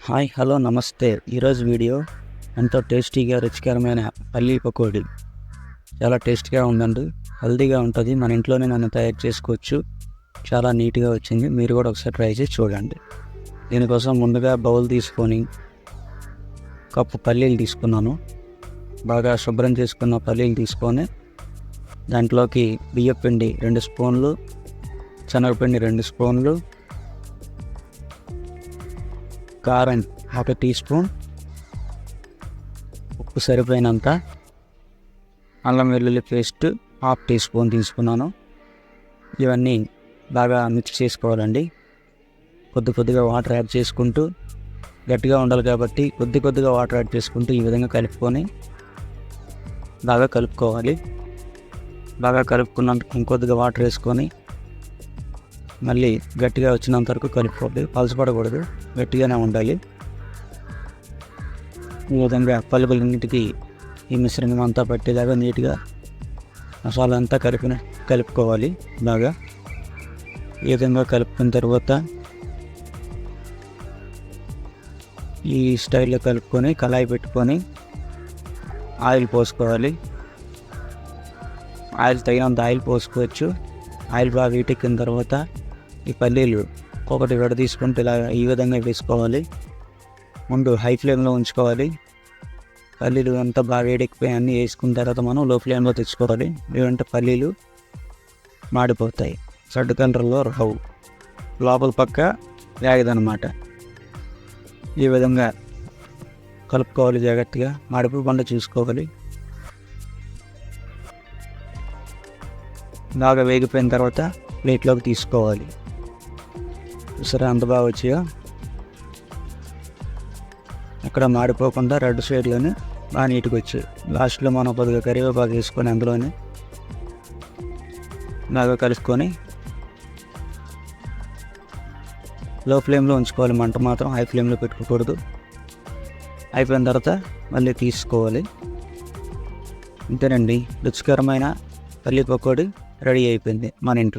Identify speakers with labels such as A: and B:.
A: Hi hello నమస్తే. ఈరోజు video ఎంతో టేస్టీగా రుచికరమైన పల్లీ పకోడీ. చాలా టేస్టీగా ఉందండి, హెల్తీగా ఉంటుంది. మన ఇంట్లోనే నన్ను తయారు చేసుకోవచ్చు. చాలా నీట్గా వచ్చింది. మీరు కూడా ఒకసారి ట్రై చేసి చూడండి. దీనికోసం ముందుగా బౌల్ తీసుకొని కప్పు పల్లీలు తీసుకున్నాను. బాగా శుభ్రం చేసుకున్న పల్లీలు తీసుకొని దాంట్లోకి బియ్యపిండి 2 స్పూన్లు, శనగపిండి 2 స్పూన్లు, కారం 1 టీ స్పూన్, ఉప్పు సరిపోయినంత, అల్లం వెల్లుల్లి పేస్ట్ 1/2 టీ స్పూన్ తీసుకున్నాను. ఇవన్నీ బాగా మిక్స్ చేసుకోవాలండి. కొద్దిగా వాటర్ యాడ్ చేసుకుంటూ, గట్టిగా ఉండాలి కాబట్టి కొద్దిగా వాటర్ యాడ్ చేసుకుంటూ ఈ విధంగా కలుపుకొని బాగా కలుపుకోవాలి. బాగా కలుపుకున్నంత ఇంకొద్దిగా వాటర్ వేసుకొని మళ్ళీ గట్టిగా వచ్చినంత వరకు కలుపుకోవాలి. పలచపడకూడదు, గట్టిగానే ఉండాలి. ఈ విధంగా పలుకులన్నిటికీ ఈ మిశ్రమం అంతా పట్టేలాగా నీట్గా మసాలా అంతా కలుపుకోవాలి. బాగా ఈ విధంగా కలుపుకున్న తర్వాత ఈ స్టైల్లో కలుపుకొని కళాయి పెట్టుకొని ఆయిల్ పోసుకోవాలి. ఆయిల్ తగినంత ఆయిల్ పోసుకోవచ్చు. ఆయిల్ బాగా వీటెక్కిన తర్వాత ఈ పల్లీలు ఒక్కొక్కటి విడ తీసుకుంటే ఇలా ఈ విధంగా వేసుకోవాలి. ముందు హై ఫ్లేమ్లో ఉంచుకోవాలి. పల్లీలు అంతా బాగా వేడెక్కిపోయి అన్నీ వేసుకున్న తర్వాత మనం లో ఫ్లేమ్లో తెచ్చుకోవాలి. లేదంటే పల్లీలు మాడిపోతాయి, రెడ్ కలర్లో రావు, లోపల పక్క వేగదనమాట. ఈ విధంగా కలుపుకోవాలి జాగ్రత్తగా, మాడిపోకుండా చూసుకోవాలి. బాగా వేగిపోయిన తర్వాత ప్లేట్లోకి తీసుకోవాలి. సరే, అంత బాగా వచ్చాయో అక్కడ మాడిపోకుండా రెడ్ సైడ్లోనే బాగా నీట్గా వచ్చాయి. లాస్ట్లో మనం కొద్దిగా కరివేపాకు వేసుకొని అందులోనే బాగా కలుసుకొని లో ఫ్లేమ్లో ఉంచుకోవాలి. మంట మాత్రం హై ఫ్లేమ్లో పెట్టుకోకూడదు. అయిపోయిన తర్వాత మళ్ళీ తీసుకోవాలి. అంతేనండి, రుచికరమైన పల్లీ పకోడీ రెడీ అయిపోయింది మన ఇంట్లో.